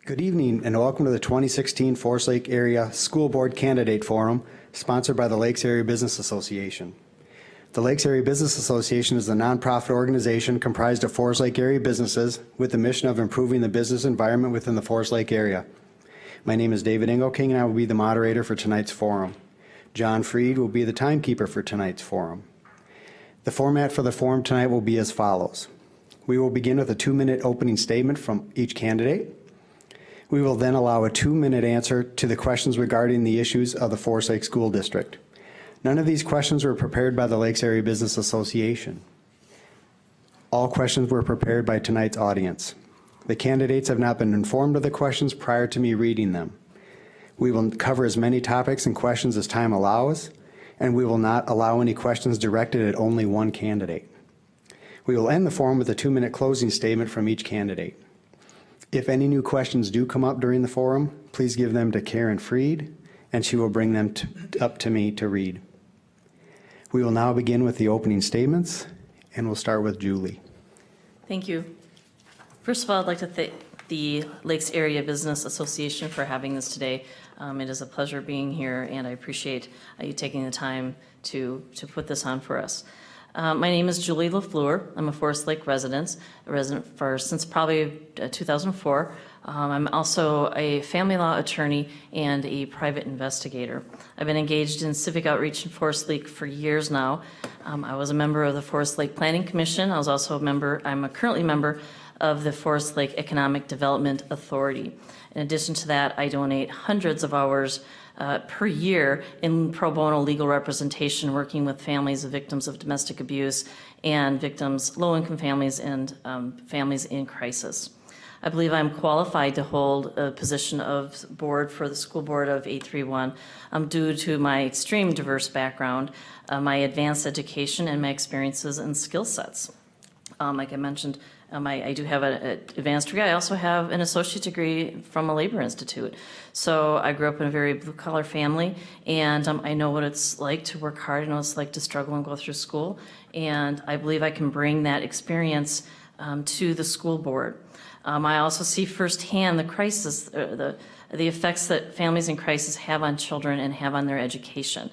Good evening and welcome to the 2016 Forest Lake Area School Board Candidate Forum, sponsored by the Lakes Area Business Association. The Lakes Area Business Association is a nonprofit organization comprised of Forest Lake area businesses with the mission of improving the business environment within the Forest Lake area. My name is David Engelking and I will be the moderator for tonight's forum. John Freed will be the timekeeper for tonight's forum. The format for the forum tonight will be as follows. We will begin with a 2-minute opening statement from each candidate. We will then allow a 2-minute answer to the questions regarding the issues of the Forest Lake School District. None of these questions were prepared by the Lakes Area Business Association. All questions were prepared by tonight's audience. The candidates have not been informed of the questions prior to me reading them. We will cover as many topics and questions as time allows, and we will not allow any questions directed at only one candidate. We will end the forum with a 2-minute closing statement from each candidate. If any new questions do come up during the forum, please give them to Karen Freed, and she will bring them up to me to read. We will now begin with the opening statements, and we'll start with Julie. Thank you. First of all, I'd like to thank the Lakes Area Business Association for having this today. It is a pleasure being here, and I appreciate you taking the time to put this on for us. My name is Julie LaFleur. I'm a Forest Lake resident since probably 2004. I'm also a family law attorney and a private investigator. I've been engaged in civic outreach in Forest Lake for years now. I was a member of the Forest Lake Planning Commission. I was also I'm currently a member of the Forest Lake Economic Development Authority. In addition to that, I donate hundreds of hours per year in pro bono legal representation, working with families of victims of domestic abuse and low-income families and families in crisis. I believe I'm qualified to hold a position of board for the school board of 831 due to my extreme diverse background, my advanced education, and my experiences and skill sets. Like I mentioned, I do have an advanced degree. I also have an associate degree from a labor institute. So I grew up in a very blue-collar family, and I know what it's like to work hard. I know what it's like to struggle and go through school. And I believe I can bring that experience to the school board. I also see firsthand the crisis, the effects that families in crisis have on children and have on their education.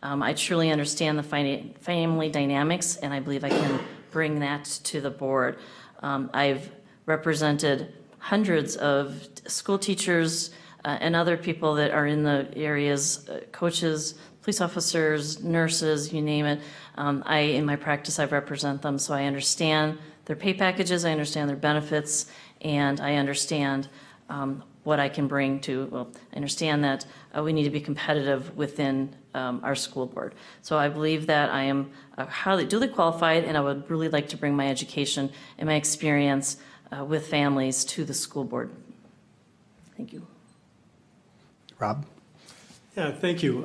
I truly understand the family dynamics, and I believe I can bring that to the board. I've represented hundreds of school teachers and other people that are in the areas, coaches, police officers, nurses, you name it. In my practice, I represent them, so I understand their pay packages, I understand their benefits, and I understand what I can bring I understand that we need to be competitive within our school board. So I believe that I am highly duly qualified, and I would really like to bring my education and my experience with families to the school board. Thank you. Rob? Yeah, thank you.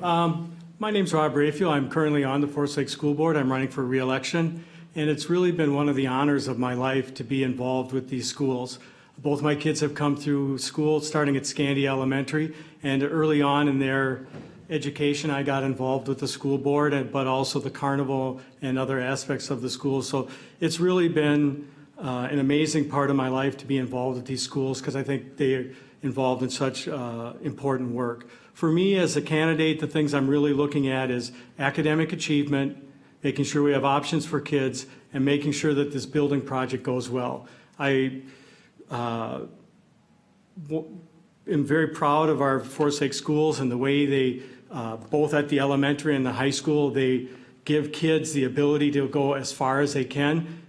My name's Rob Rayfield. I'm currently on the Forest Lake School Board. I'm running for re-election, and it's really been one of the honors of my life to be involved with these schools. Both my kids have come through school, starting at Scandia Elementary, and early on in their education, I got involved with the school board, but also the carnival and other aspects of the school. So it's really been an amazing part of my life to be involved with these schools, because I think they're involved in such important work. For me as a candidate, the things I'm really looking at is academic achievement, making sure we have options for kids, and making sure that this building project goes well. I am very proud of our Forest Lake schools and the way they, both at the elementary and the high school, they give kids the ability to go as far as they can.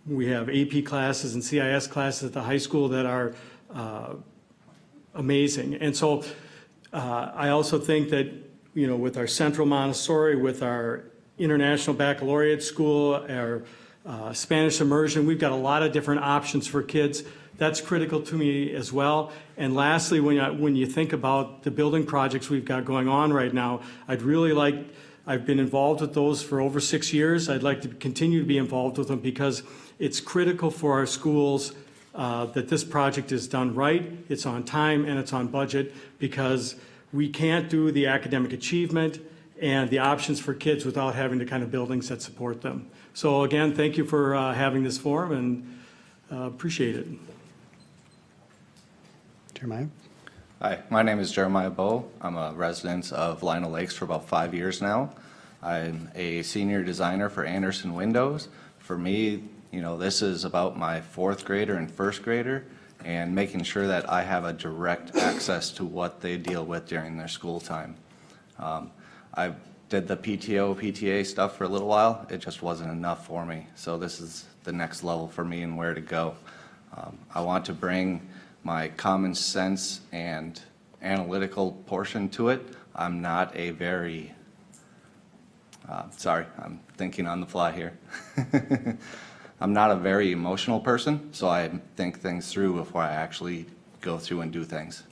We have AP classes and CIS classes at the high school that are amazing. And so I also think that, with our Central Montessori, with our International Baccalaureate School, our Spanish immersion, we've got a lot of different options for kids. That's critical to me as well. And lastly, when you think about the building projects we've got going on right now, I've been involved with those for over 6 years. I'd like to continue to be involved with them, because it's critical for our schools that this project is done right, it's on time, and it's on budget, because we can't do the academic achievement and the options for kids without having the kind of buildings that support them. So again, thank you for having this forum, and appreciate it. Jeremiah? Hi, my name is Jeremiah Bowe. I'm a resident of Lino Lakes for about 5 years now. I'm a senior designer for Anderson Windows. For me, this is about my fourth grader and first grader and making sure that I have a direct access to what they deal with during their school time. I did the PTA stuff for a little while. It just wasn't enough for me. So this is the next level for me and where to go. I want to bring my common sense and analytical portion to it. I'm not a very, sorry, I'm thinking on the fly here. I'm not a very emotional person, so I think things through before I actually go through and do things.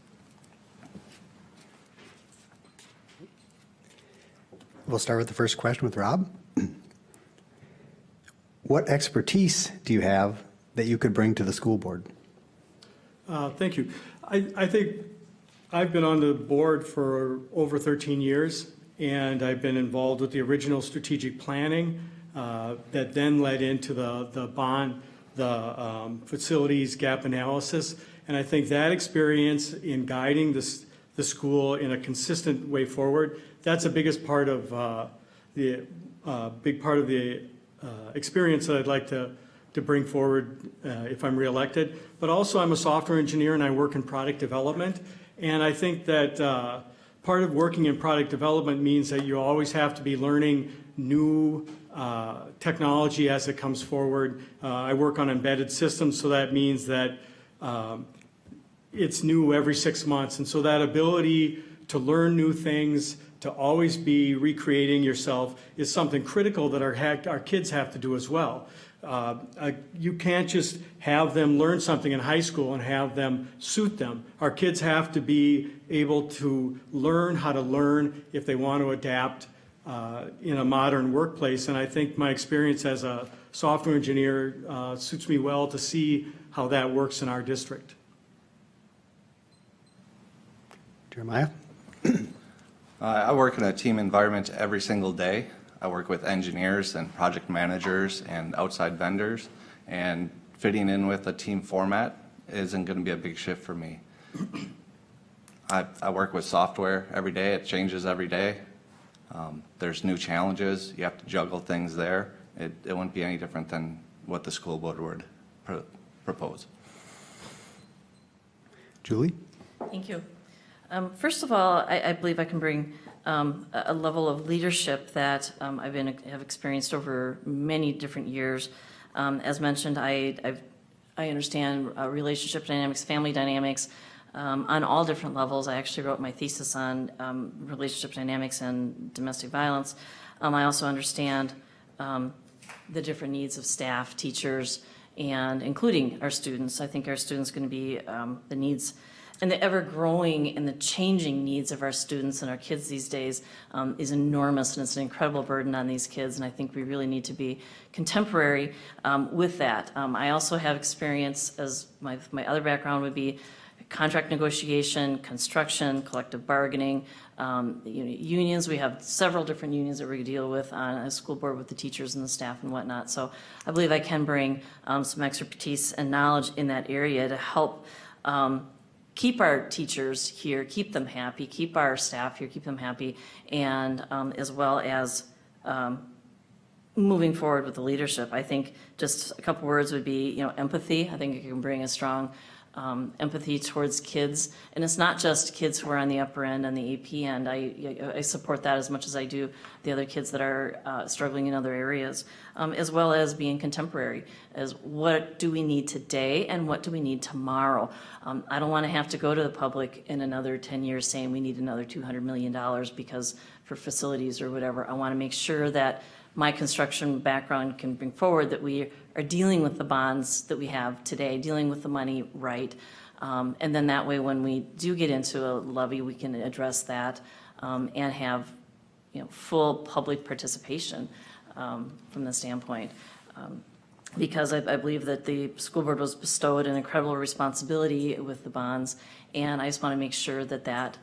We'll start with the first question with Rob. What expertise do you have that you could bring to the school board? Thank you. I think I've been on the board for over 13 years, and I've been involved with the original strategic planning that then led into the bond, the facilities gap analysis. And I think that experience in guiding the school in a consistent way forward, that's the biggest part of the experience that I'd like to bring forward if I'm reelected. But also I'm a software engineer and I work in product development. And I think that part of working in product development means that you always have to be learning new technology as it comes forward. I work on embedded systems, so that means that it's new every 6 months. And so that ability to learn new things, to always be recreating yourself is something critical that our kids have to do as well. You can't just have them learn something in high school and have them suit them. Our kids have to be able to learn how to learn if they want to adapt in a modern workplace. And I think my experience as a software engineer suits me well to see how that works in our district. Jeremiah? I work in a team environment every single day. I work with engineers and project managers and outside vendors, and fitting in with a team format isn't going to be a big shift for me. I work with software every day. It changes every day. There's new challenges. You have to juggle things there. It wouldn't be any different than what the school board would propose. Julie? Thank you. First of all, I believe I can bring a level of leadership that have experienced over many different years. As mentioned, I understand relationship dynamics, family dynamics on all different levels. I actually wrote my thesis on relationship dynamics and domestic violence. I also understand the different needs of staff, teachers, and including our students. I think our students are going to be the needs and the ever-growing and the changing needs of our students and our kids these days is enormous, and it's an incredible burden on these kids, and I think we really need to be contemporary with that. I also have experience, as my other background would be contract negotiation, construction, collective bargaining, unions. We have several different unions that we deal with on a school board with the teachers and the staff and whatnot. So I believe I can bring some expertise and knowledge in that area to help keep our teachers here, keep them happy, keep our staff here, keep them happy, and as well as moving forward with the leadership. I think just a couple words would be, empathy. I think it can bring a strong empathy towards kids, and it's not just kids who are on the upper end and the AP end. I support that as much as I do the other kids that are struggling in other areas, as well as being contemporary, as what do we need today and what do we need tomorrow. I don't want to have to go to the public in another 10 years saying we need another $200 million because for facilities or whatever. I want to make sure that my construction background can bring forward that we are dealing with the bonds that we have today, dealing with the money right. And then that way, when we do get into a levy, we can address that and have full public participation from the standpoint. Because I believe that the school board was bestowed an incredible responsibility with the bonds, and I just want to make sure that that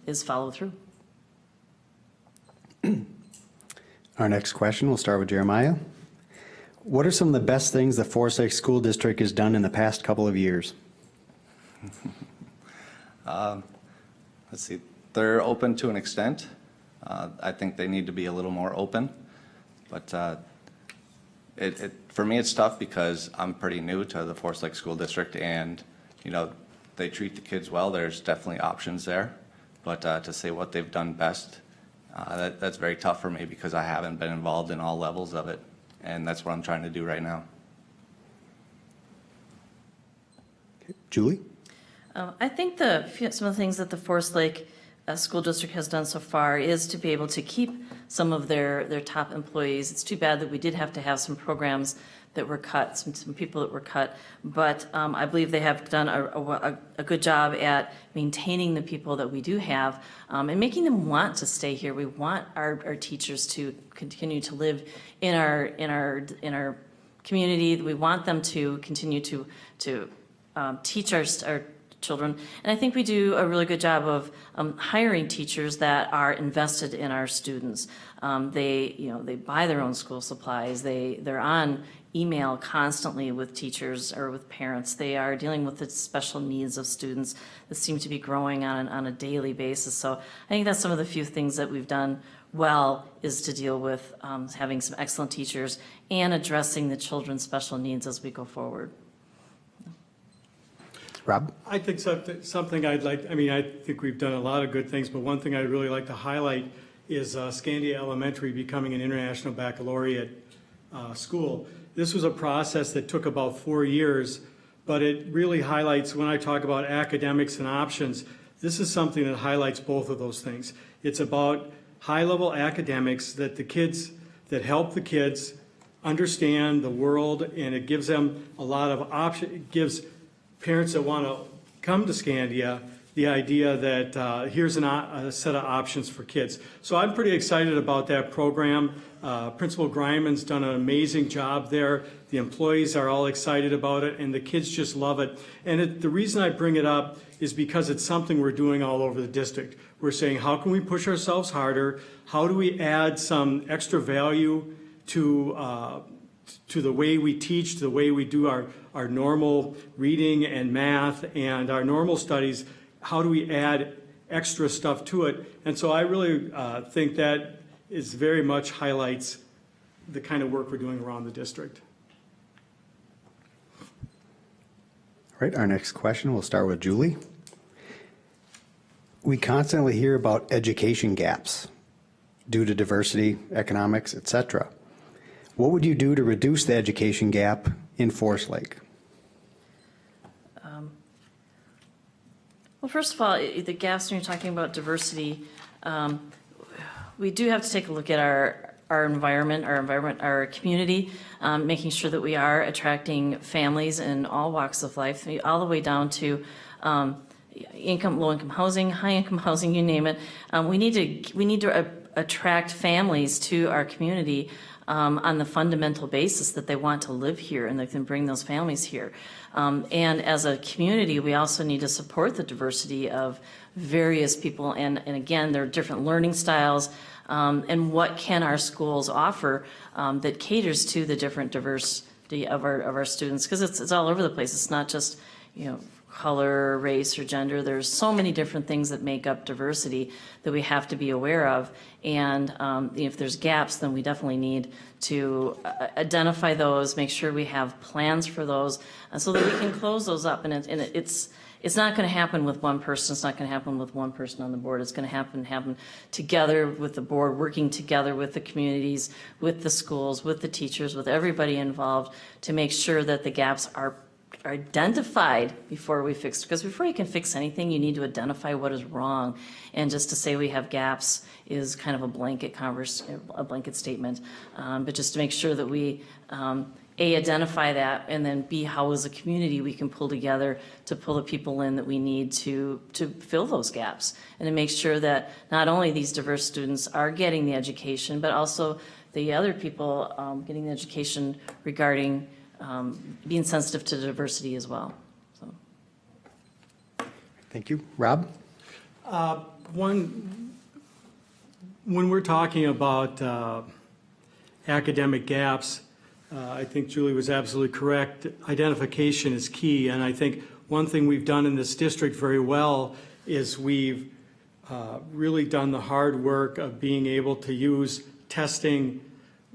is followed through. Our next question, we'll start with Jeremiah. What are some of the best things the Foresight School District has done in the past couple of years? Let's see, they're open to an extent. I think they need to be a little more open, but for me, it's tough because I'm pretty new to the Forest Lake School District, and, you know, they treat the kids well. There's definitely options there, but to say what they've done best, that's very tough for me because I haven't been involved in all levels of it, and that's what I'm trying to do right now. Julie? I think some of the things that the Forest Lake School District has done so far is to be able to keep some of their top employees. It's too bad that we did have to have some programs that were cut, some people that were cut, but I believe they have done a good job at maintaining the people that we do have and making them want to stay here. We want our teachers to continue to live in our community. We want them to continue to teach our children. And I think we do a really good job of hiring teachers that are invested in our students. They buy their own school supplies. They're on email constantly with teachers or with parents. They are dealing with the special needs of students that seem to be growing on a daily basis. So I think that's some of the few things that we've done well, is to deal with having some excellent teachers and addressing the children's special needs as we go forward. Rob? I think something I'd like, I think we've done a lot of good things, but one thing I'd really like to highlight is Scandia Elementary becoming an international baccalaureate school. This was a process that took about 4 years, but it really highlights, when I talk about academics and options, this is something that highlights both of those things. It's about high-level academics that help the kids understand the world, and it gives them a lot of options. It gives parents that want to come to Scandia the idea that here's a set of options for kids. So I'm pretty excited about that program. Principal Griman's done an amazing job there. The employees are all excited about it, and the kids just love it. And the reason I bring it up is because it's something we're doing all over the district. We're saying, how can we push ourselves harder? How do we add some extra value to the way we teach, to the way we do our normal reading and math and our normal studies? How do we add extra stuff to it? And so I really think that is very much highlights the kind of work we're doing around the district. All right, our next question, we'll start with Julie. We constantly hear about education gaps due to diversity, economics, etc. What would you do to reduce the education gap in Forest Lake? Well, first of all, the gaps, when you're talking about diversity, we do have to take a look at our environment, our community, making sure that we are attracting families in all walks of life, all the way down to low-income housing, high-income housing, you name it. We need to attract families to our community on the fundamental basis that they want to live here and they can bring those families here. And as a community, we also need to support the diversity of various people. And again, there are different learning styles. And what can our schools offer that caters to the different diversity of our students? Because it's all over the place. It's not just, color, race, or gender. There's so many different things that make up diversity that we have to be aware of. And if there's gaps, then we definitely need to identify those, make sure we have plans for those, so that we can close those up. And it's not going to happen with one person. It's not going to happen with one person on the board. It's going to happen together with the board, working together with the communities, with the schools, with the teachers, with everybody involved to make sure that the gaps are identified before we fix, because before you can fix anything, you need to identify what is wrong. And just to say we have gaps is kind of a blanket statement. But just to make sure that we, A, identify that, and then B, how as a community we can pull together to pull the people in that we need to fill those gaps. And to make sure that not only these diverse students are getting the education, but also the other people getting the education regarding being sensitive to diversity as well. So. Thank you. Rob? When we're talking about academic gaps, I think Julie was absolutely correct. Identification is key, and I think one thing we've done in this district very well is we've really done the hard work of being able to use testing.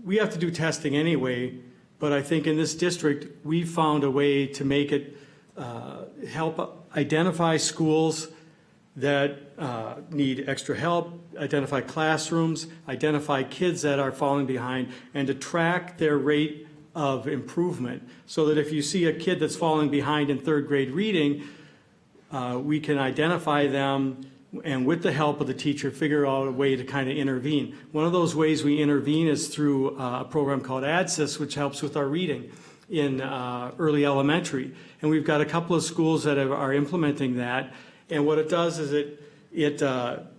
We have to do testing anyway, but I think in this district, we found a way to make it help identify schools that need extra help, identify classrooms, identify kids that are falling behind, and to track their rate of improvement. So that if you see a kid that's falling behind in third grade reading, we can identify them and with the help of the teacher, figure out a way to kind of intervene. One of those ways we intervene is through a program called ADSYS, which helps with our reading in early elementary. And we've got a couple of schools that are implementing that. And what it does is it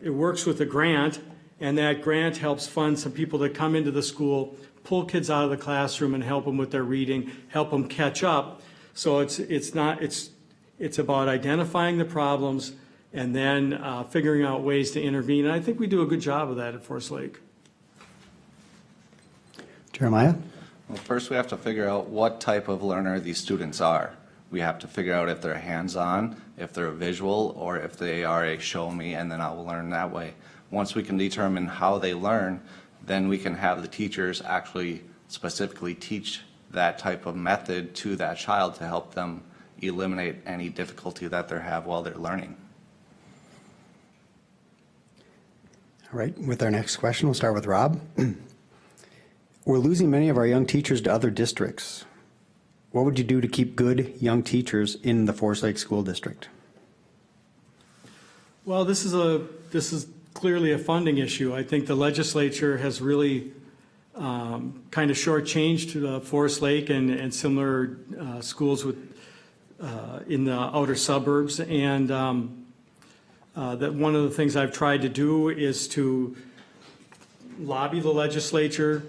works with a grant, and that grant helps fund some people that come into the school, pull kids out of the classroom and help them with their reading, help them catch up. So it's about identifying the problems and then figuring out ways to intervene. And I think we do a good job of that at Forest Lake. Jeremiah? Well, first we have to figure out what type of learner these students are. We have to figure out if they're hands-on, if they're visual, or if they are a show me and then I will learn that way. Once we can determine how they learn, then we can have the teachers actually specifically teach that type of method to that child to help them eliminate any difficulty that they have while they're learning. All right, with our next question, we'll start with Rob. We're losing many of our young teachers to other districts. What would you do to keep good young teachers in the Forest Lake School District? Well, this is clearly a funding issue. I think the legislature has really kind of shortchanged Forest Lake and similar schools in the outer suburbs. And that one of the things I've tried to do is to lobby the legislature,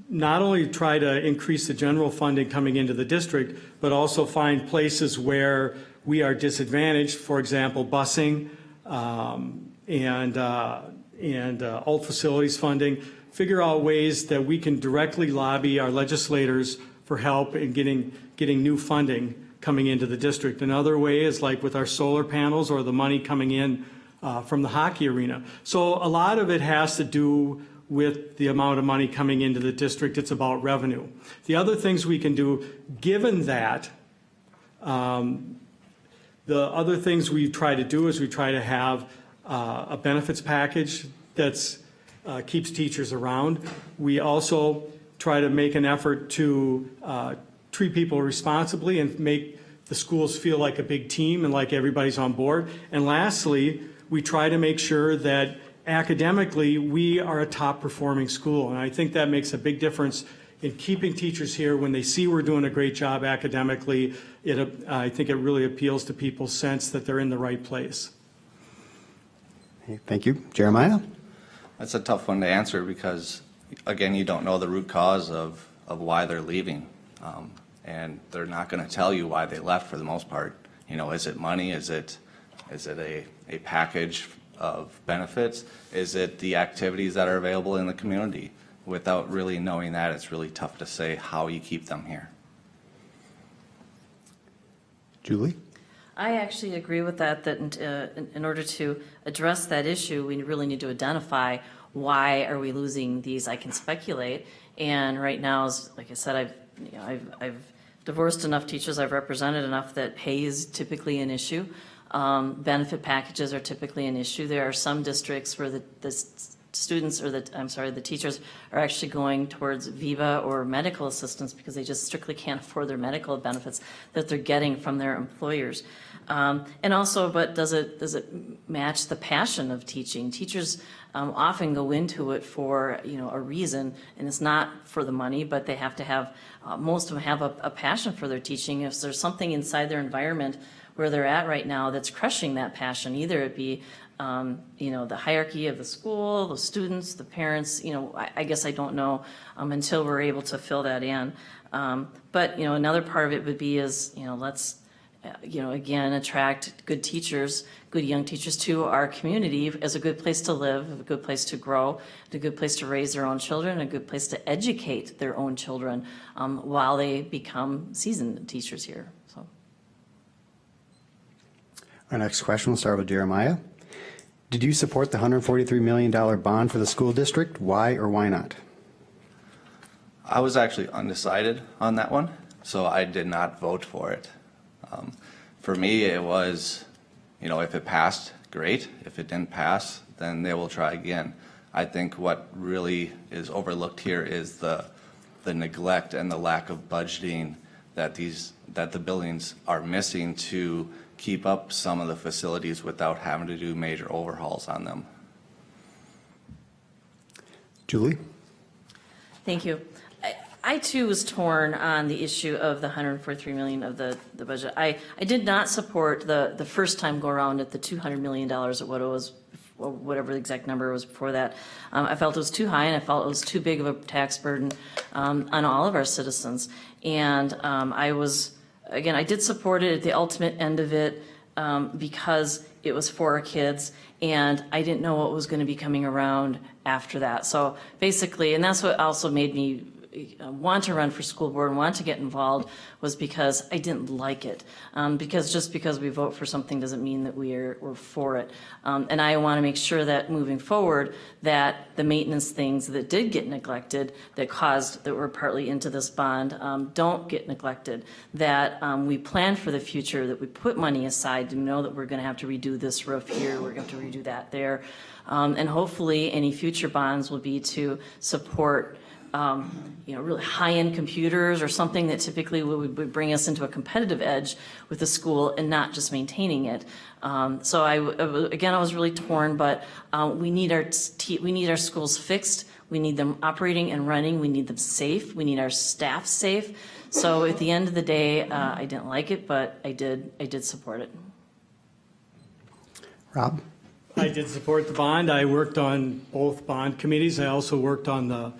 not only try to increase the general funding coming into the district, but also find places where we are disadvantaged, for example, busing and alt facilities funding, figure out ways that we can directly lobby our legislators for help in getting new funding coming into the district. Another way is like with our solar panels or the money coming in from the hockey arena. So a lot of it has to do with the amount of money coming into the district. It's about revenue. The other things we can do, given that, the other things we try to do is we try to have a benefits package that keeps teachers around. We also try to make an effort to treat people responsibly and make the schools feel like a big team and like everybody's on board. And lastly, we try to make sure that academically we are a top performing school. And I think that makes a big difference in keeping teachers here. When they see we're doing a great job academically, I think it really appeals to people's sense that they're in the right place. Okay, thank you. Jeremiah? That's a tough one to answer because, again, you don't know the root cause of why they're leaving. And they're not going to tell you why they left for the most part. You know, is it money? Is it a package of benefits? Is it the activities that are available in the community? Without really knowing that, it's really tough to say how you keep them here. Julie? I actually agree with that in order to address that issue, we really need to identify why are we losing these. I can speculate, and right now, like I said, I've divorced enough teachers, I've represented enough that pay is typically an issue. Benefit packages are typically an issue. There are some districts where the students, or the teachers are actually going towards VIVA or medical assistance because they just strictly can't afford their medical benefits that they're getting from their employers. And also, but does it match the passion of teaching? Teachers often go into it for a reason, and it's not for the money, but they have to have, most of them have a passion for their teaching. If there's something inside their environment where they're at right now that's crushing that passion, either it be the hierarchy of the school, the students, the parents, I guess I don't know until we're able to fill that in. But another part of it would be is, let's, again, attract good teachers, good young teachers to our community as a good place to live, a good place to grow, a good place to raise their own children, a good place to educate their own children while they become seasoned teachers here. So. Our next question will start with Jeremiah. Did you support the $143 million bond for the school district? Why or why not? I was actually undecided on that one, so I did not vote for it. For me, it was, if it passed, great. If it didn't pass, then they will try again. I think what really is overlooked here is the neglect and the lack of budgeting that the buildings are missing to keep up some of the facilities without having to do major overhauls on them. Julie? Thank you. I too was torn on the issue of the 143 million of the budget. I did not support the first time go around at the $200 million at what it was, whatever the exact number was before that. I felt it was too high, and I felt it was too big of a tax burden on all of our citizens. And I did support it at the ultimate end of it because it was for our kids, and I didn't know what was going to be coming around after that. So basically, and that's what also made me want to run for school board and want to get involved, was because I didn't like it. Because just because we vote for something doesn't mean that we're for it. And I want to make sure that moving forward, that the maintenance things that did get neglected, that were partly into this bond, don't get neglected. That we plan for the future, that we put money aside to know that we're going to have to redo this roof here, we're going to have to redo that there. And hopefully any future bonds will be to support really high-end computers or something that typically would bring us into a competitive edge with the school and not just maintaining it. So I was really torn, but we need our schools fixed. We need them operating and running. We need them safe. We need our staff safe. So at the end of the day, I didn't like it, but I did support it. Rob? I did support the bond. I worked on both bond committees. I also worked on the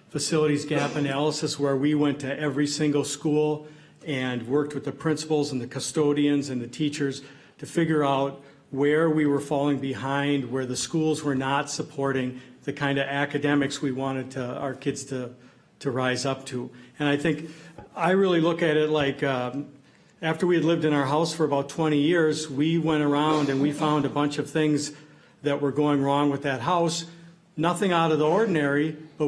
facilities gap analysis, where we went to every single school and worked with the principals and the custodians and the teachers to figure out where we were falling behind, where the schools were not supporting the kind of academics we wanted our kids to rise up to. And I think I really look at it like after we had lived in our house for about 20 years, we went around and we found a bunch of things that were going wrong with that house. Nothing out of the ordinary, but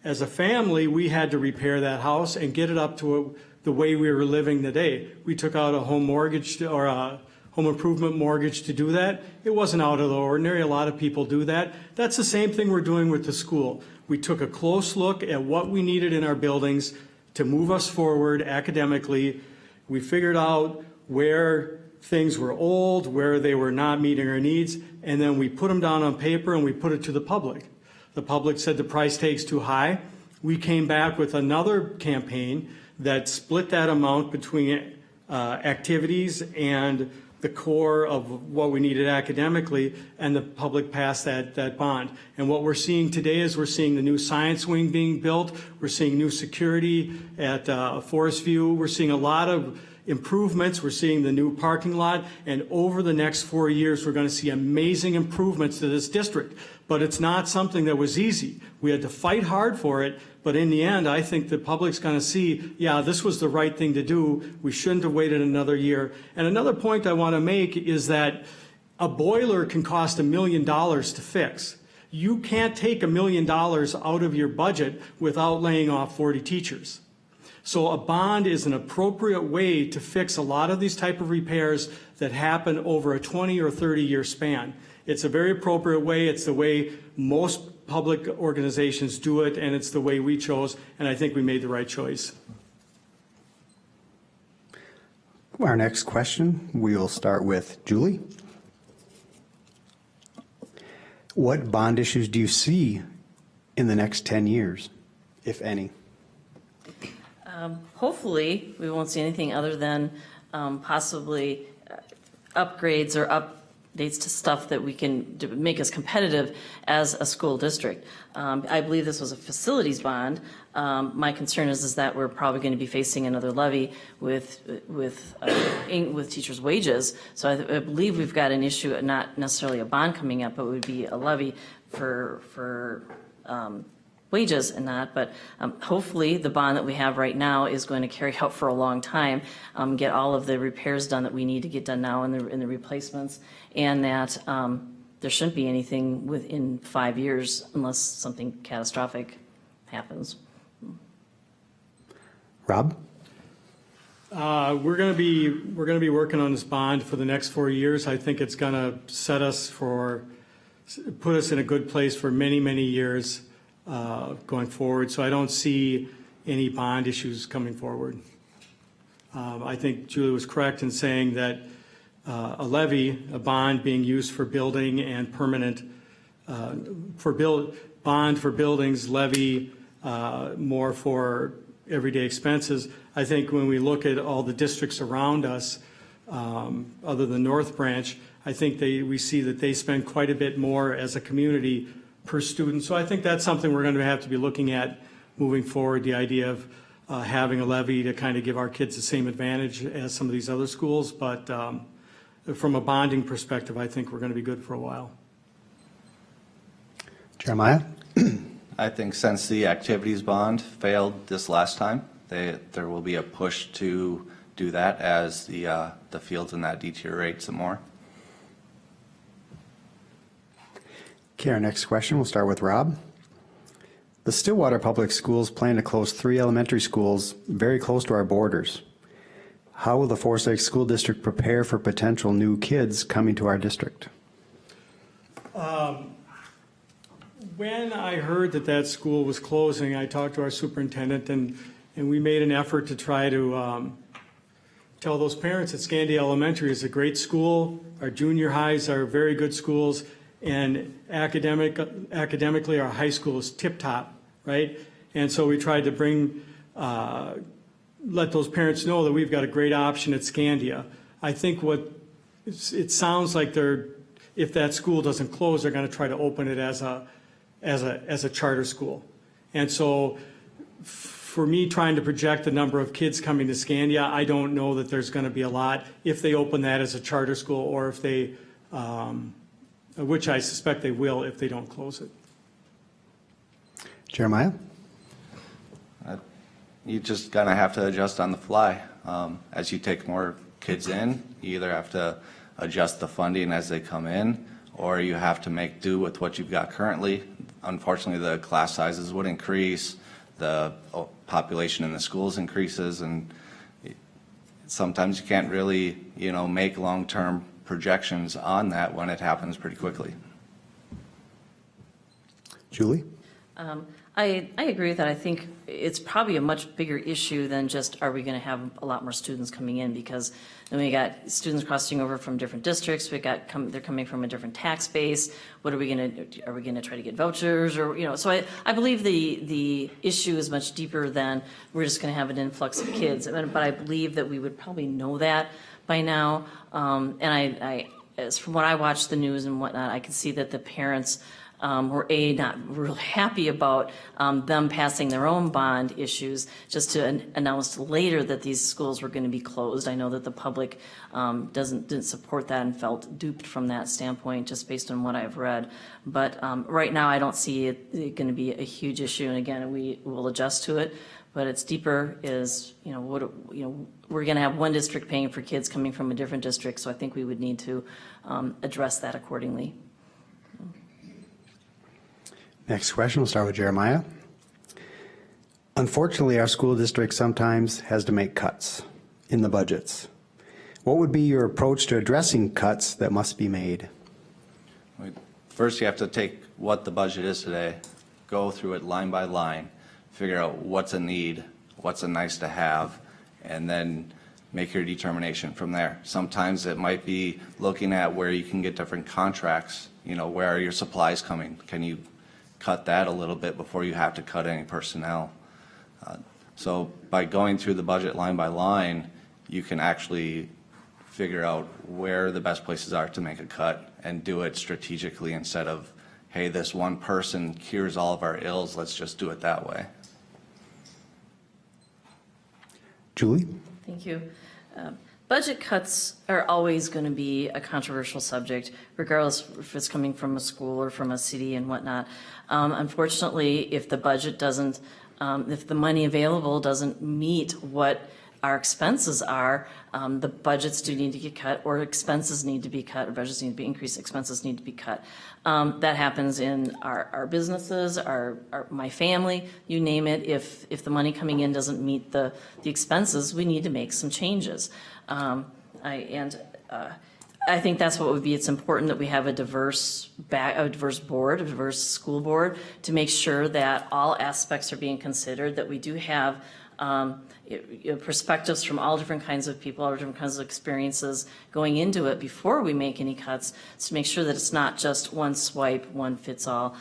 as a family, we had to repair that house and get it up to the way we were living today. We took out a home mortgage or a home improvement mortgage to do that. It wasn't out of the ordinary. A lot of people do that. That's the same thing we're doing with the school. We took a close look at what we needed in our buildings to move us forward academically. We figured out where things were old, where they were not meeting our needs, and then we put them down on paper and we put it to the public. The public said the price tag's too high. We came back with another campaign that split that amount between activities and the core of what we needed academically, and the public passed that bond. And what we're seeing today is we're seeing the new science wing being built. We're seeing new security at Forest View. We're seeing a lot of improvements. We're seeing the new parking lot. And over the next 4 years, we're going to see amazing improvements to this district. But it's not something that was easy. We had to fight hard for it. But in the end, I think the public's going to see, yeah, this was the right thing to do. We shouldn't have waited another year. And another point I want to make is that a boiler can cost $1 million to fix. You can't take $1 million out of your budget without laying off 40 teachers. So a bond is an appropriate way to fix a lot of these type of repairs that happen over a 20 or 30-year span. It's a very appropriate way. It's the way most public organizations do it, and it's the way we chose, and I think we made the right choice. Our next question, we will start with Julie. What bond issues do you see in the next 10 years, if any? Hopefully, we won't see anything other than possibly upgrades or updates to stuff that we can make us competitive as a school district. I believe this was a facilities bond. My concern is that we're probably going to be facing another levy with teachers' wages. So I believe we've got an issue, not necessarily a bond coming up, but it would be a levy for wages and that, but hopefully the bond that we have right now is going to carry out for a long time, get all of the repairs done that we need to get done now and the replacements, and that there shouldn't be anything within 5 years unless something catastrophic happens. Rob? We're going to be working on this bond for the next 4 years. I think it's going to put us in a good place for many, many years going forward. So I don't see any bond issues coming forward. I think Julie was correct in saying that a levy, a bond being used for building and permanent, bond for buildings, levy more for everyday expenses. I think when we look at all the districts around us, other than North Branch, I think we see that they spend quite a bit more as a community per student. So I think that's something we're going to have to be looking at moving forward, the idea of having a levy to kind of give our kids the same advantage as some of these other schools. But from a bonding perspective, I think we're going to be good for a while. Jeremiah? I think since the activities bond failed this last time, there will be a push to do that as the fields in that deteriorate some more. Okay, our next question, we'll start with Rob. The Stillwater Public Schools plan to close 3 elementary schools very close to our borders. How will the Foresight School District prepare for potential new kids coming to our district? When I heard that school was closing, I talked to our superintendent, and we made an effort to try to tell those parents that Scandia Elementary is a great school. Our junior highs are very good schools, and academically, our high school is tip-top, right? And so we tried to let those parents know that we've got a great option at Scandia. I think it sounds like if that school doesn't close, they're going to try to open it as a charter school. And so for me, trying to project the number of kids coming to Scandia, I don't know that there's going to be a lot if they open that as a charter school, or if they, which I suspect they will if they don't close it. Jeremiah? You're just going to have to adjust on the fly. As you take more kids in, you either have to adjust the funding as they come in, or you have to make do with what you've got currently. Unfortunately, the class sizes would increase, the population in the schools increases, and sometimes you can't really, make long-term projections on that when it happens pretty quickly. Julie? I agree with that. I think it's probably a much bigger issue than just, are we going to have a lot more students coming in? Because then we got students crossing over from different districts. They're coming from a different tax base. What are we going to try to get vouchers, or so I believe the issue is much deeper than we're just going to have an influx of kids. But I believe that we would probably know that by now. And as from what I watch the news and whatnot, I can see that the parents were not real happy about them passing their own bond issues, just to announce later that these schools were going to be closed. I know that the public didn't support that and felt duped from that standpoint, just based on what I've read. But right now, I don't see it going to be a huge issue. And again, we will adjust to it. But it's deeper. We're going to have one district paying for kids coming from a different district, so I think we would need to address that accordingly. Next question, we'll start with Jeremiah. Unfortunately, our school district sometimes has to make cuts in the budgets. What would be your approach to addressing cuts that must be made? First, you have to take what the budget is today, go through it line by line, figure out what's a need, what's a nice to have, and then make your determination from there. Sometimes it might be looking at where you can get different contracts. Where are your supplies coming? Can you cut that a little bit before you have to cut any personnel? So by going through the budget line by line, you can actually figure out where the best places are to make a cut and do it strategically, instead of, hey, this one person cures all of our ills, let's just do it that way. Julie? Thank you. Budget cuts are always going to be a controversial subject, regardless if it's coming from a school or from a city and whatnot. Unfortunately, if the budget doesn't, if the money available doesn't meet what our expenses are, the budgets do need to get cut, or expenses need to be cut, or budgets need to be increased, expenses need to be cut. That happens in our businesses, my family, you name it. If the money coming in doesn't meet the expenses, we need to make some changes. I think that's what would be, it's important that we have a diverse board, a diverse school board, to make sure that all aspects are being considered, that we do have perspectives from all different kinds of people, all different kinds of experiences going into it before we make any cuts, to make sure that it's not just one swipe, one fits all,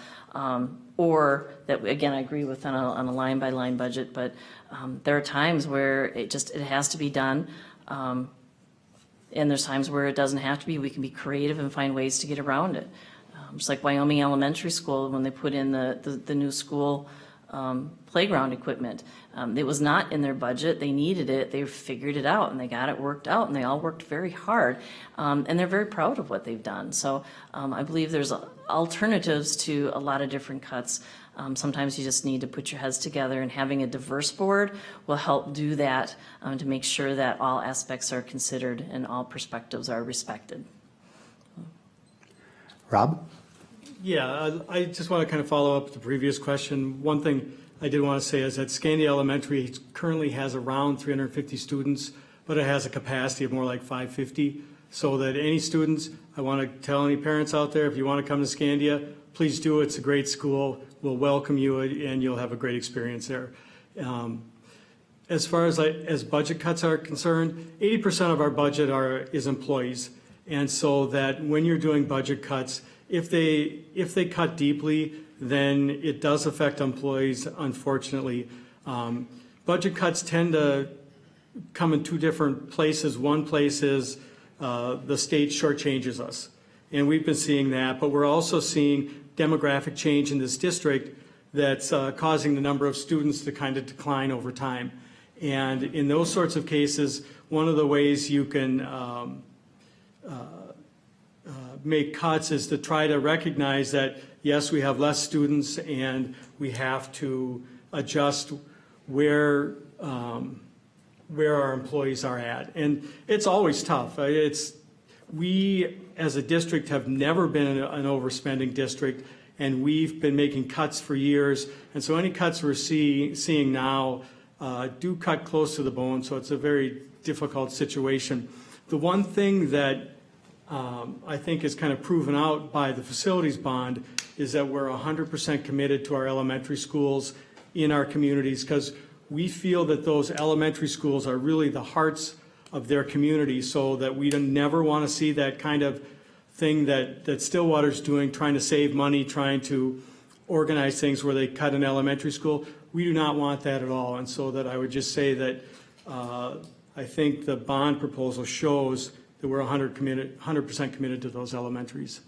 or that, again, I agree with on a line-by-line budget, but there are times where it has to be done. And there's times where it doesn't have to be. We can be creative and find ways to get around it. Just like Wyoming Elementary School, when they put in the new school playground equipment. It was not in their budget. They needed it. They figured it out, and they got it worked out, and they all worked very hard. And they're very proud of what they've done. So I believe there's alternatives to a lot of different cuts. Sometimes you just need to put your heads together, and having a diverse board will help do that, to make sure that all aspects are considered and all perspectives are respected. Rob? Yeah, I just want to kind of follow up the previous question. One thing I did want to say is that Scandia Elementary currently has around 350 students, but it has a capacity of more like 550. So that any students, I want to tell any parents out there, if you want to come to Scandia, please do. It's a great school. We'll welcome you, and you'll have a great experience there. As far as budget cuts are concerned, 80% of our budget is employees. And so that when you're doing budget cuts, if they cut deeply, then it does affect employees, unfortunately. Budget cuts tend to come in two different places. One place is the state shortchanges us, and we've been seeing that, but we're also seeing demographic change in this district that's causing the number of students to kind of decline over time. And in those sorts of cases, one of the ways you can make cuts is to try to recognize that, yes, we have less students and we have to adjust where our employees are at. And it's always tough. We, as a district, have never been an overspending district, and we've been making cuts for years. And so any cuts we're seeing now do cut close to the bone, so it's a very difficult situation. The one thing that I think is kind of proven out by the facilities bond is that we're 100% committed to our elementary schools in our communities, because we feel that those elementary schools are really the hearts of their community, so that we don't never want to see that kind of thing that Stillwater's doing, trying to save money, trying to organize things where they cut an elementary school. We do not want that at all. And so that I would just say that I think the bond proposal shows that we're 100% committed to those elementaries.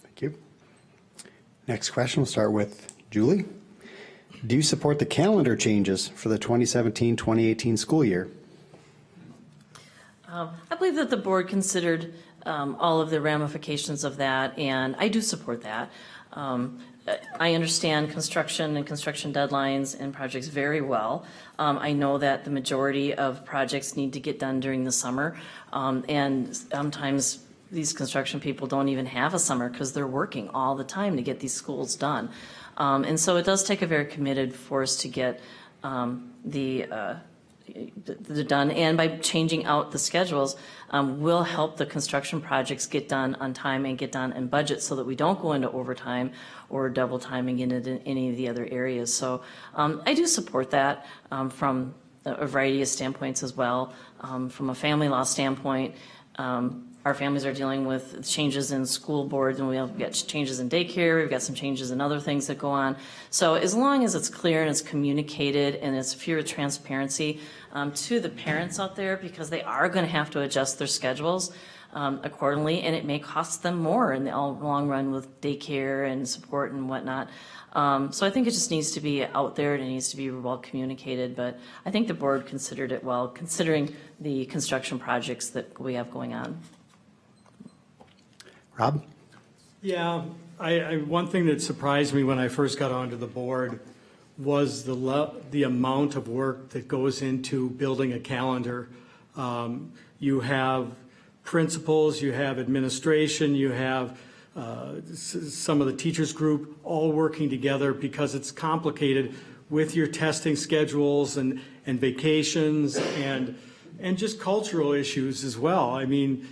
Thank you. Next question, we'll start with Julie. Do you support the calendar changes for the 2017-2018 school year? I believe that the board considered all of the ramifications of that, and I do support that. I understand construction and construction deadlines and projects very well. I know that the majority of projects need to get done during the summer, and sometimes these construction people don't even have a summer because they're working all the time to get these schools done. And so it does take a very committed force to get the done, and by changing out the schedules will help the construction projects get done on time and get done in budget, so that we don't go into overtime or double timing in any of the other areas. So I do support that from a variety of standpoints as well. From a family law standpoint, our families are dealing with changes in school boards, and we've got changes in daycare, we've got some changes in other things that go on. So as long as it's clear and it's communicated and it's pure transparency to the parents out there, because they are going to have to adjust their schedules accordingly, and it may cost them more in the long run with daycare and support and whatnot. So I think it just needs to be out there, and it needs to be well communicated, but I think the board considered it well, considering the construction projects that we have going on. Rob? Yeah, one thing that surprised me when I first got onto the board was the amount of work that goes into building a calendar. You have principals, you have administration, you have some of the teachers group all working together because it's complicated with your testing schedules and vacations and just cultural issues as well. I mean,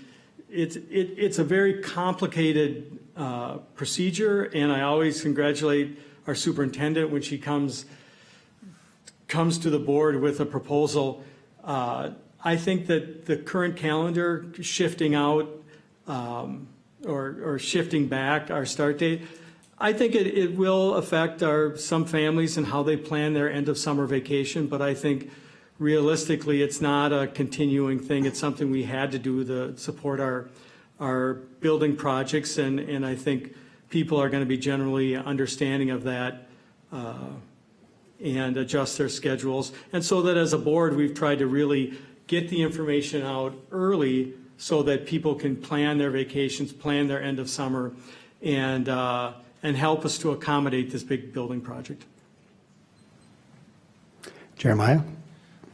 it's a very complicated procedure, and I always congratulate our superintendent when she comes to the board with a proposal. I think that the current calendar shifting out or shifting back our start date, I think it will affect some families and how they plan their end of summer vacation, but I think realistically it's not a continuing thing. It's something we had to do to support our building projects, and I think people are going to be generally understanding of that and adjust their schedules. And so that as a board, we've tried to really get the information out early so that people can plan their vacations, plan their end of summer, and help us to accommodate this big building project. Jeremiah?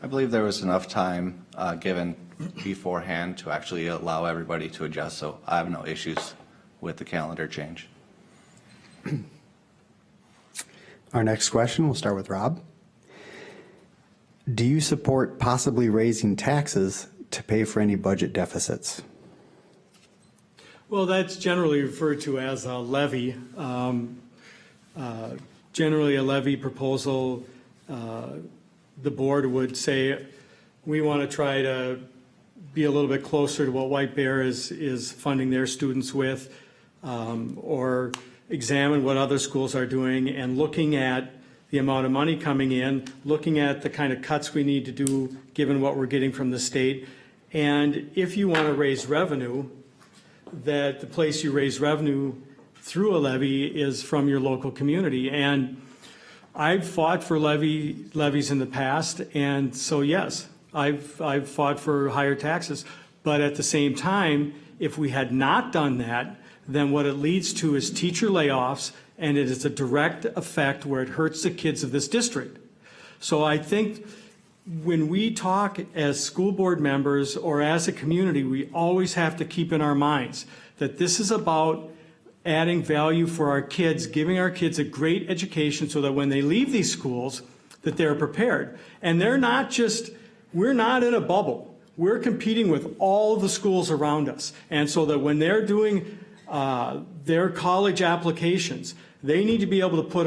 I believe there was enough time given beforehand to actually allow everybody to adjust, so I have no issues with the calendar change. Our next question, we'll start with Rob. Do you support possibly raising taxes to pay for any budget deficits? Well, that's generally referred to as a levy. Generally, a levy proposal, the board would say, we want to try to be a little bit closer to what White Bear is funding their students with, or examine what other schools are doing, and looking at the amount of money coming in, looking at the kind of cuts we need to do given what we're getting from the state. And if you want to raise revenue, that the place you raise revenue through a levy is from your local community. And I've fought for levies in the past, and so yes, I've fought for higher taxes. But at the same time, if we had not done that, then what it leads to is teacher layoffs, and it is a direct effect where it hurts the kids of this district. So I think when we talk as school board members or as a community, we always have to keep in our minds that this is about adding value for our kids, giving our kids a great education so that when they leave these schools, that they're prepared. And they're not just, we're not in a bubble. We're competing with all the schools around us. And so that when they're doing their college applications, they need to be able to put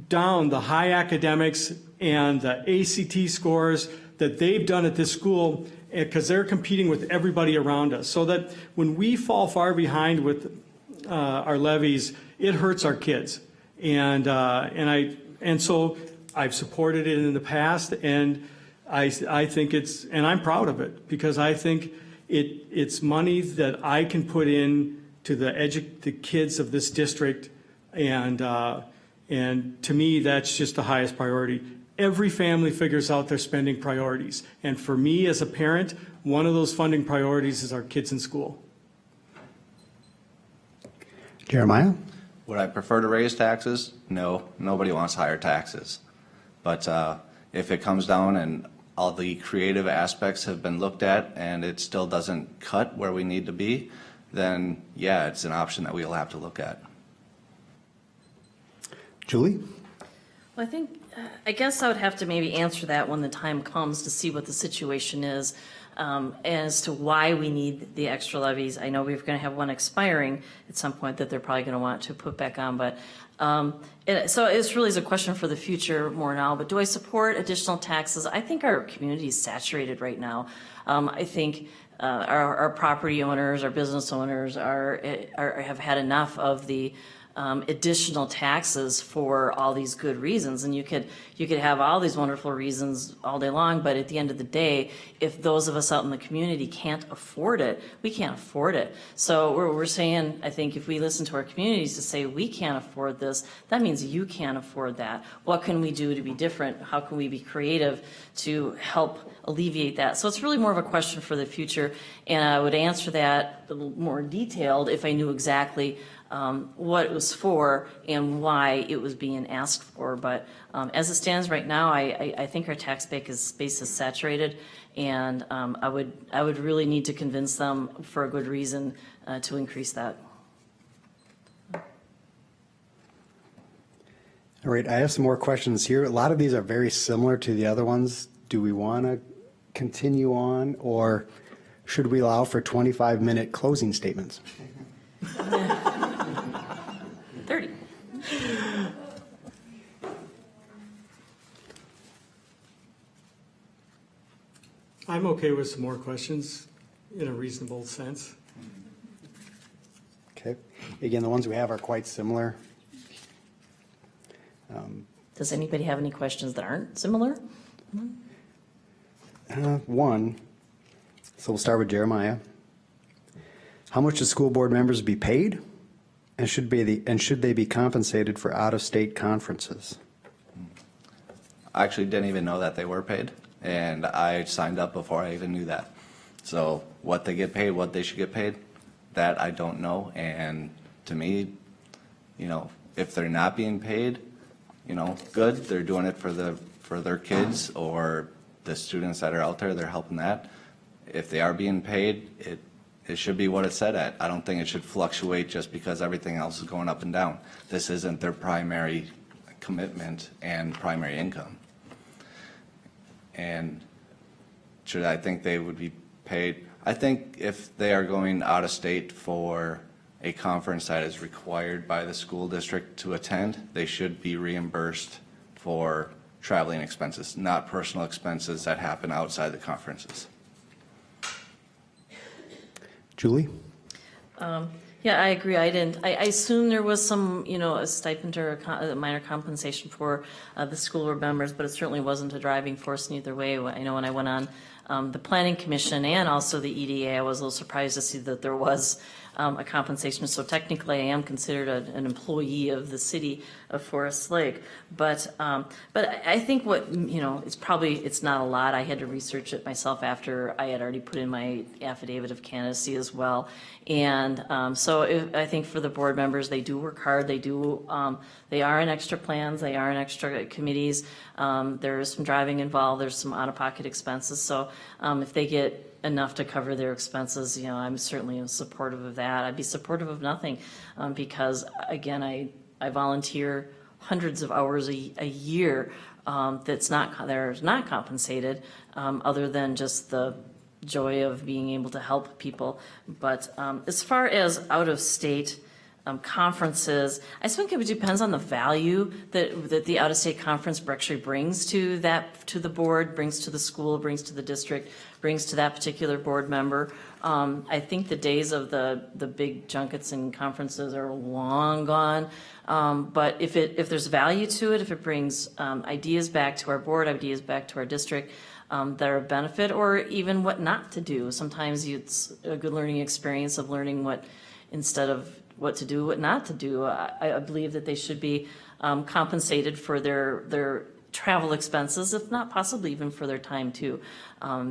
down the high academics and the ACT scores that they've done at this school, because they're competing with everybody around us. So that when we fall far behind with our levies, it hurts our kids. And so I've supported it in the past, and I think and I'm proud of it, because I think it's money that I can put in to the kids of this district, and to me, that's just the highest priority. Every family figures out their spending priorities, and for me as a parent, one of those funding priorities is our kids in school. Jeremiah? Would I prefer to raise taxes? No, nobody wants higher taxes. But if it comes down and all the creative aspects have been looked at and it still doesn't cut where we need to be, then yeah, it's an option that we'll have to look at. Julie? Well, I guess I would have to maybe answer that when the time comes to see what the situation is, as to why we need the extra levies. I know we're going to have one expiring at some point that they're probably going to want to put back on, but so it's really a question for the future more now. But do I support additional taxes? I think our community is saturated right now. I think our property owners, our business owners have had enough of the additional taxes for all these good reasons. And you could have all these wonderful reasons all day long, but at the end of the day, if those of us out in the community can't afford it, we can't afford it. So we're saying, I think if we listen to our communities to say we can't afford this, that means you can't afford that. What can we do to be different? How can we be creative to help alleviate that? So it's really more of a question for the future, and I would answer that a little more detailed if I knew exactly what it was for and why it was being asked for. But as it stands right now, I think our tax base is saturated, and I would really need to convince them for a good reason to increase that. All right, I have some more questions here. A lot of these are very similar to the other ones. Do we want to continue on, or should we allow for 25-minute closing statements? 30. I'm okay with some more questions in a reasonable sense. Okay. Again, the ones we have are quite similar. Does anybody have any questions that aren't similar? One, so we'll start with Jeremiah. How much should school board members be paid? And should they be compensated for out-of-state conferences? I actually didn't even know that they were paid, and I signed up before I even knew that. So what they get paid, what they should get paid, that I don't know. And to me, if they're not being paid, good, they're doing it for their kids or the students that are out there, they're helping that. If they are being paid, it should be what it's set at. I don't think it should fluctuate just because everything else is going up and down. This isn't their primary commitment and primary income. And should I think they would be paid? I think if they are going out of state for a conference that is required by the school district to attend, they should be reimbursed for traveling expenses, not personal expenses that happen outside the conferences. Julie? Yeah, I agree. I assume there was some, a stipend or a minor compensation for the school board members, but it certainly wasn't a driving force in either way. I know when I went on the planning commission and also the EDA, I was a little surprised to see that there was a compensation. So technically, I am considered an employee of the city of Forest Lake. But I think it's not a lot. I had to research it myself after I had already put in my affidavit of candidacy as well. And I think for the board members, they do work hard. They are in extra plans. They are in extra committees. There is some driving involved. There's some out-of-pocket expenses. So if they get enough to cover their expenses, I'm certainly supportive of that. I'd be supportive of nothing because, again, I volunteer hundreds of hours a year that are not compensated other than just the joy of being able to help people. But as far as out-of-state conferences, I think it depends on the value that the out-of-state conference actually brings to the board, brings to the school, brings to the district, brings to that particular board member. I think the days of the big junkets and conferences are long gone. But if there's value to it, if it brings ideas back to our board, ideas back to our district that are a benefit, or even what not to do. Sometimes it's a good learning experience of learning instead of what to do, what not to do. I believe that they should be compensated for their travel expenses, if not possibly even for their time too,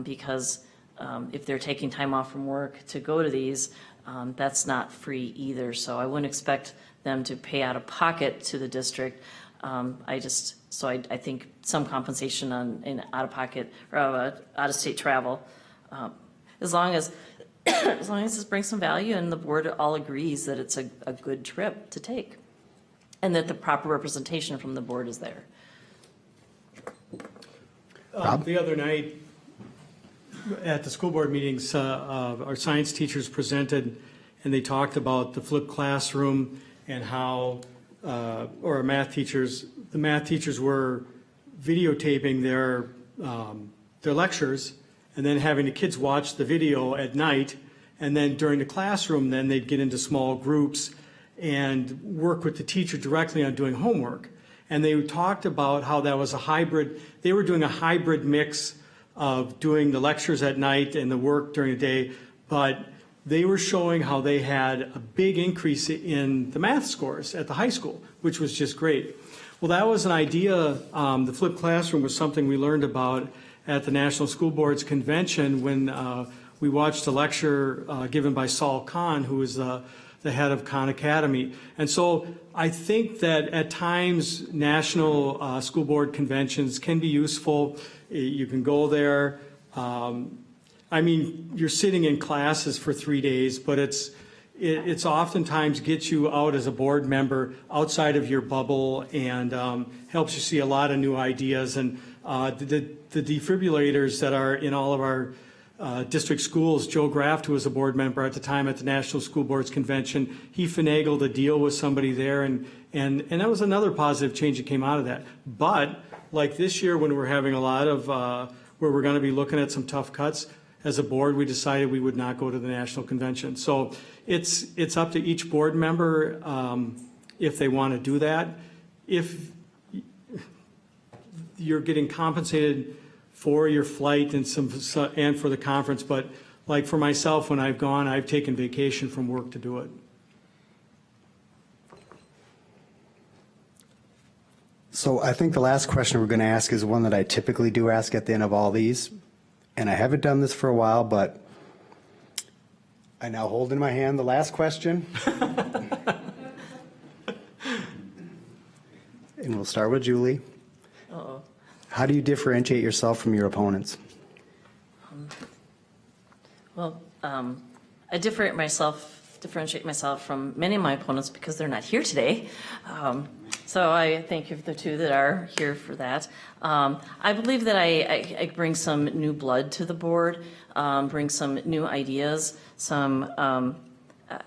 because if they're taking time off from work to go to these, that's not free either. So I wouldn't expect them to pay out of pocket to the district. I think some compensation in out-of-pocket or out-of-state travel, as long as this brings some value and the board all agrees that it's a good trip to take and that the proper representation from the board is there. The other night at the school board meetings, our science teachers presented and they talked about the flipped classroom and how, or the math teachers were videotaping their lectures and then having the kids watch the video at night, and then during the classroom, then they'd get into small groups and work with the teacher directly on doing homework. And they talked about how that was they were doing a hybrid mix of doing the lectures at night and the work during the day, but they were showing how they had a big increase in the math scores at the high school, which was just great. Well, that was an idea. The flipped classroom was something we learned about at the National School Boards Convention when we watched a lecture given by Saul Kahn, who is the the head of Khan Academy. And so I think that at times national school board conventions can be useful. You can go there. I mean, you're sitting in classes for 3 days, but it's oftentimes gets you out as a board member outside of your bubble and helps you see a lot of new ideas. And the defibrillators that are in all of our district schools, Joe Graft, who was a board member at the time at the National School Boards Convention, he finagled a deal with somebody there, and that was another positive change that came out of that. But like this year, when we're having a lot of, where we're going to be looking at some tough cuts, as a board, we decided we would not go to the national convention. So it's up to each board member if they want to do that. If you're getting compensated for your flight and for the conference, but like for myself, when I've gone, I've taken vacation from work to do it. So I think the last question we're going to ask is one that I typically do ask at the end of all these. And I haven't done this for a while, but I now hold in my hand the last question. And we'll start with Julie. Uh-oh. How do you differentiate yourself from your opponents? Well, I differentiate myself from many of my opponents because they're not here today. So I thank you for the two that are here for that. I believe that I bring some new blood to the board, bring some new ideas, some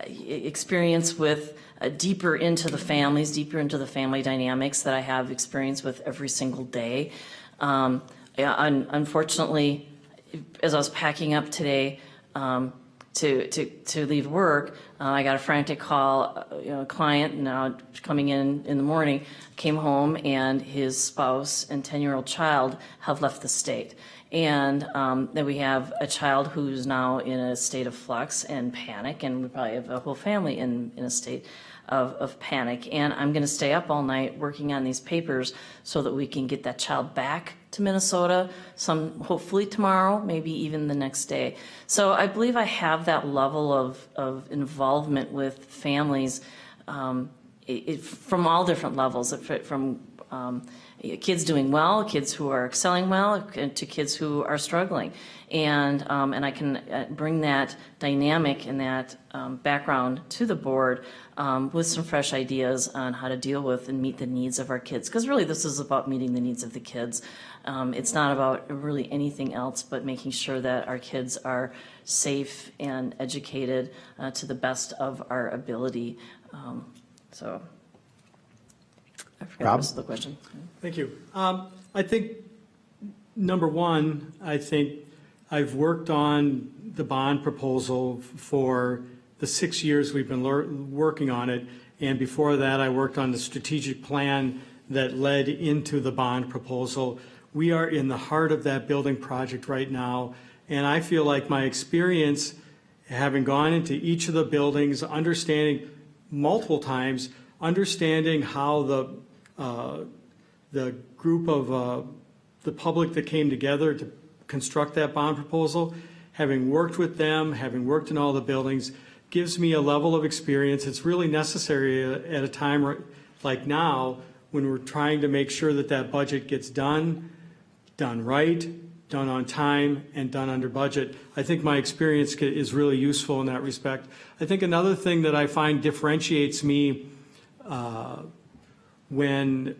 experience with deeper into the families, deeper into the family dynamics that I have experience with every single day. Unfortunately, as I was packing up today, to leave work, I got a frantic call. A client now coming in the morning came home, and his spouse and 10-year-old child have left the state. And then we have a child who's now in a state of flux and panic, and we probably have a whole family in a state of panic. And I'm going to stay up all night working on these papers so that we can get that child back to Minnesota, hopefully tomorrow, maybe even the next day. So I believe I have that level of involvement with families from all different levels, from kids doing well, kids who are excelling well, to kids who are struggling. And I can bring that dynamic and that background to the board with some fresh ideas on how to deal with and meet the needs of our kids. Because really this is about meeting the needs of the kids. It's not about really anything else but making sure that our kids are safe and educated to the best of our ability. So I forgot the rest of the question. Thank you. I think, number one, I think I've worked on the bond proposal for the 6 years we've been working on it. And before that, I worked on the strategic plan that led into the bond proposal. We are in the heart of that building project right now. And I feel like my experience, having gone into each of the buildings, understanding multiple times, understanding how the group of the public that came together to construct that bond proposal, having worked with them, having worked in all the buildings, gives me a level of experience. It's really necessary at a time like now when we're trying to make sure that that budget gets done right, done on time, and done under budget. I think my experience is really useful in that respect. I think another thing that I find differentiates me when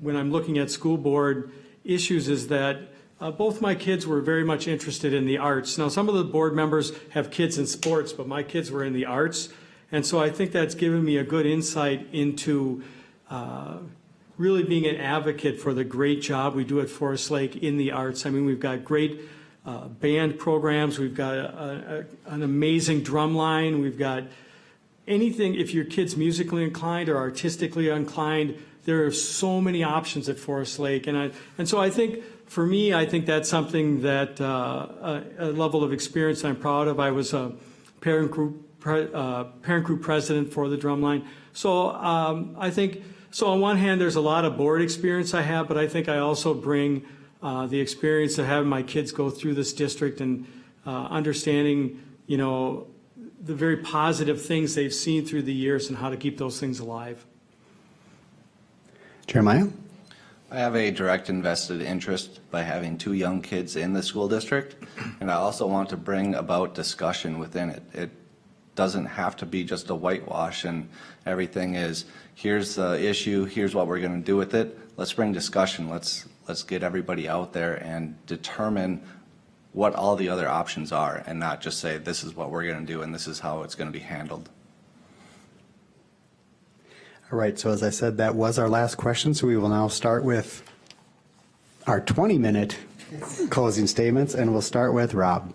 I'm looking at school board issues is that both my kids were very much interested in the arts. Now, some of the board members have kids in sports, but my kids were in the arts. And so I think that's given me a good insight into really being an advocate for the great job we do at Forest Lake in the arts. I mean, we've got great band programs. We've got an amazing drum line. We've got anything, if your kid's musically inclined or artistically inclined, there are so many options at Forest Lake. And so I think, for me, I think that's something that a level of experience I'm proud of. I was a parent group president for the drumline. So I think, so on one hand, there's a lot of board experience I have, but I think I also bring the experience of having my kids go through this district and understanding, the very positive things they've seen through the years and how to keep those things alive. Jeremiah? I have a direct invested interest by having 2 young kids in the school district, and I also want to bring about discussion within it. It doesn't have to be just a whitewash and everything is, here's the issue, here's what we're going to do with it. Let's bring discussion. Let's get everybody out there and determine what all the other options are, and not just say this is what we're going to do and this is how it's going to be handled. All right, so as I said, that was our last question, so we will now start with our 20-minute closing statements, and we'll start with Rob.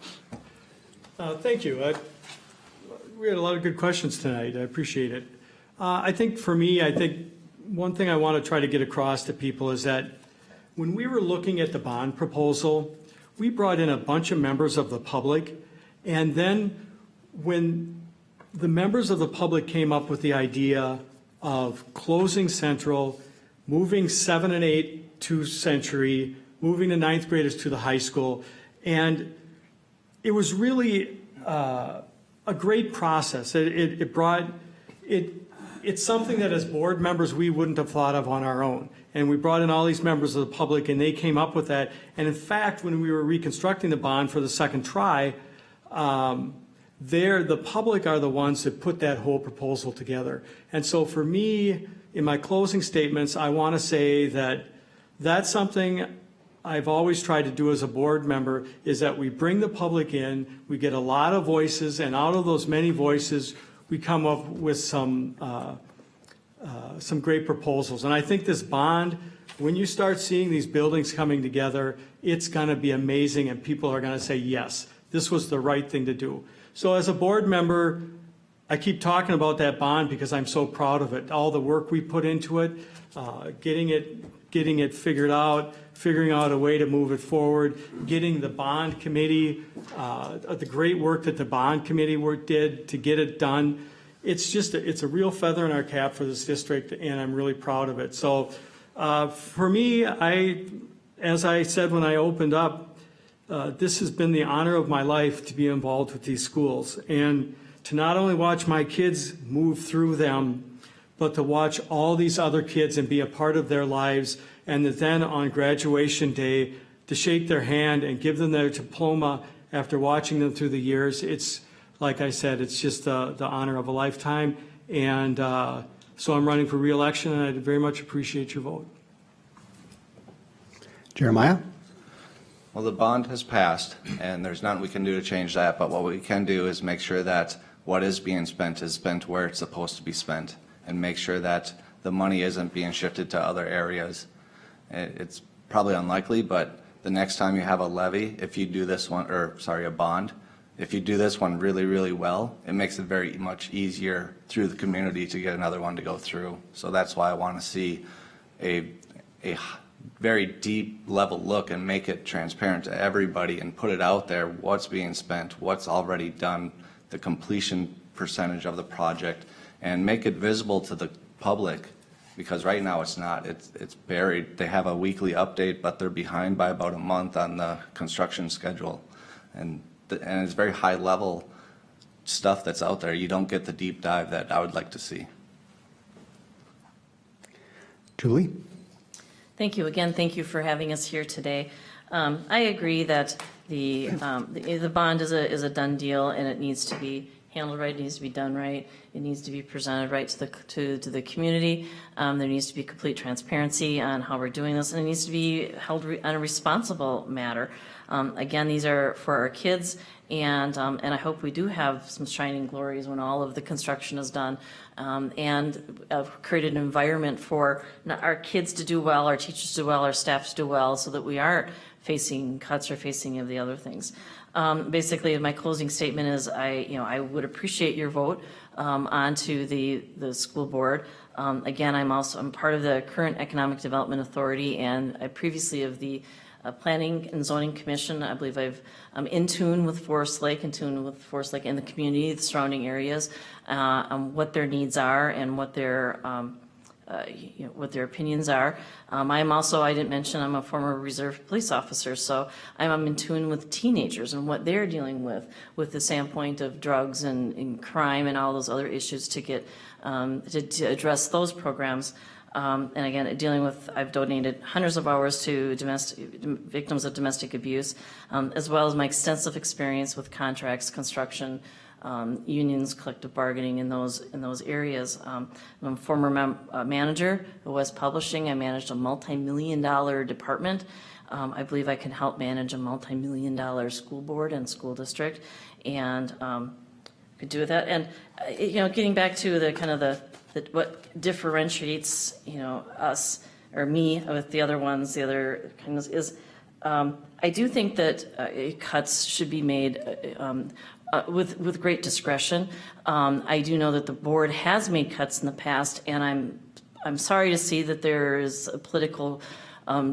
Thank you. We had a lot of good questions tonight. I appreciate it. I think for me, one thing I want to try to get across to people is that when we were looking at the bond proposal, we brought in a bunch of members of the public, and then when the members of the public came up with the idea of closing Central, moving 7 and 8 to Century, moving the 9th graders to the high school, and it was really a great process. It's something that as board members we wouldn't have thought of on our own. And we brought in all these members of the public and they came up with that. And in fact, when we were reconstructing the bond for the second try, the public are the ones that put that whole proposal together. And so for me, in my closing statements, I want to say that that's something I've always tried to do as a board member, is that we bring the public in, we get a lot of voices, and out of those many voices, we come up with some great proposals. And I think this bond, when you start seeing these buildings coming together, it's going to be amazing, and people are going to say, yes, this was the right thing to do. So as a board member, I keep talking about that bond because I'm so proud of it. All the work we put into it, getting it figured out, figuring out a way to move it forward, getting the bond committee, the great work that the bond committee did to get it done. It's a real feather in our cap for this district, and I'm really proud of it. So for me, as I said when I opened up, this has been the honor of my life to be involved with these schools, and to not only watch my kids move through them, but to watch all these other kids and be a part of their lives, and then on graduation day to shake their hand and give them their diploma after watching them through the years. It's, like I said, it's just the honor of a lifetime. And so I'm running for re-election, and I very much appreciate your vote. Jeremiah? Well, the bond has passed, and there's nothing we can do to change that, but what we can do is make sure that what is being spent is spent where it's supposed to be spent, and make sure that the money isn't being shifted to other areas. It's probably unlikely, but the next time you have a levy, if you do this one, a bond, if you do this one really, really well, it makes it very much easier through the community to get another one to go through. So that's why I want to see a very deep level look and make it transparent to everybody and put it out there, what's being spent, what's already done, the completion percentage of the project, and make it visible to the public, because right now it's not. It's buried. They have a weekly update, but they're behind by about a month on the construction schedule. And it's very high level stuff that's out there. You don't get the deep dive that I would like to see. Julie? Thank you. Again, thank you for having us here today. I agree that the bond is a done deal, and it needs to be handled right, it needs to be done right, it needs to be presented right to the community. There needs to be complete transparency on how we're doing this, and it needs to be held on a responsible matter. Again, these are for our kids, and I hope we do have some shining glories when all of the construction is done, and create an environment for our kids to do well, our teachers to do well, our staff to do well, so that we aren't facing cuts or facing of the other things. Basically, my closing statement is I would appreciate your vote onto the school board. Again, I'm part of the current Economic Development Authority, and I previously of the Planning and Zoning Commission. I believe I'm in tune with Forest Lake and the community, the surrounding areas, what their needs are and what their what their opinions are. I am also, I didn't mention, I'm a former reserve police officer, so I'm in tune with teenagers and what they're dealing with the standpoint of drugs and crime and all those other issues to get, to address those programs. And again, dealing with, I've donated hundreds of hours to victims of domestic abuse, as well as my extensive experience with contracts, construction, unions, collective bargaining in those areas. I'm a former manager of West Publishing. I managed a multi-million-dollar department. I believe I can help manage a multi-million-dollar school board and school district, and could do with that. And getting back to the kind of the what differentiates us or me with the other ones, the other kind of is. I do think that cuts should be made with great discretion. I do know that the board has made cuts in the past, and I'm sorry to see that there is a political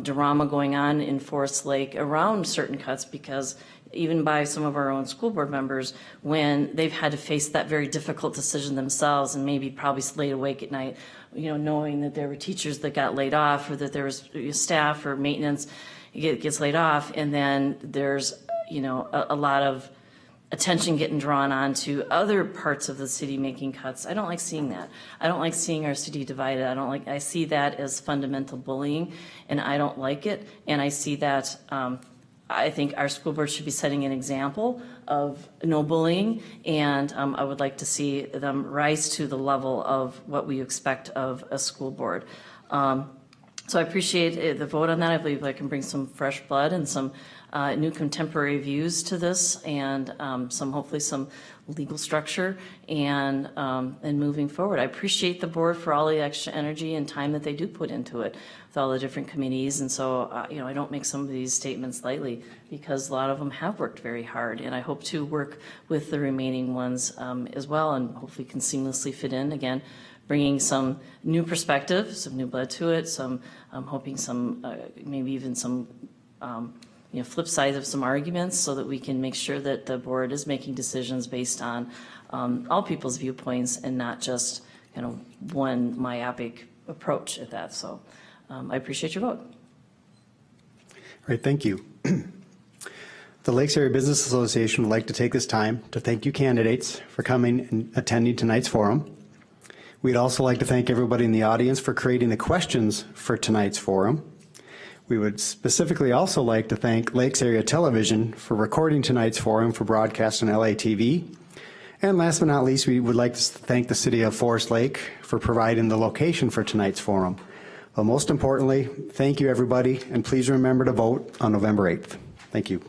drama going on in Forest Lake around certain cuts, because even by some of our own school board members, when they've had to face that very difficult decision themselves and maybe probably laid awake at night, knowing that there were teachers that got laid off, or that there was staff or maintenance gets laid off, and then there's a lot of attention getting drawn on to other parts of the city making cuts. I don't like seeing that. I don't like seeing our city divided. I see that as fundamental bullying, and I don't like it. And I see that, I think our school board should be setting an example of no bullying, and I would like to see them rise to the level of what we expect of a school board. So I appreciate the vote on that. I believe I can bring some fresh blood and some new contemporary views to this, and hopefully some legal structure, and moving forward. I appreciate the board for all the extra energy and time that they do put into it with all the different committees. And so, I don't make some of these statements lightly, because a lot of them have worked very hard, and I hope to work with the remaining ones as well, and hopefully can seamlessly fit in, again, bringing some new perspective, some new blood to it, I'm hoping some, maybe even some, flip sides of some arguments, so that we can make sure that the board is making decisions based on all people's viewpoints, and not just one myopic approach at that. So I appreciate your vote. All right, thank you. The Lakes Area Business Association would like to take this time to thank you candidates for coming and attending tonight's forum. We'd also like to thank everybody in the audience for creating the questions for tonight's forum. We would specifically also like to thank Lakes Area Television for recording tonight's forum for broadcast on LATV. And last but not least, we would like to thank the City of Forest Lake for providing the location for tonight's forum. But most importantly, thank you everybody, and please remember to vote on November 8th. Thank you.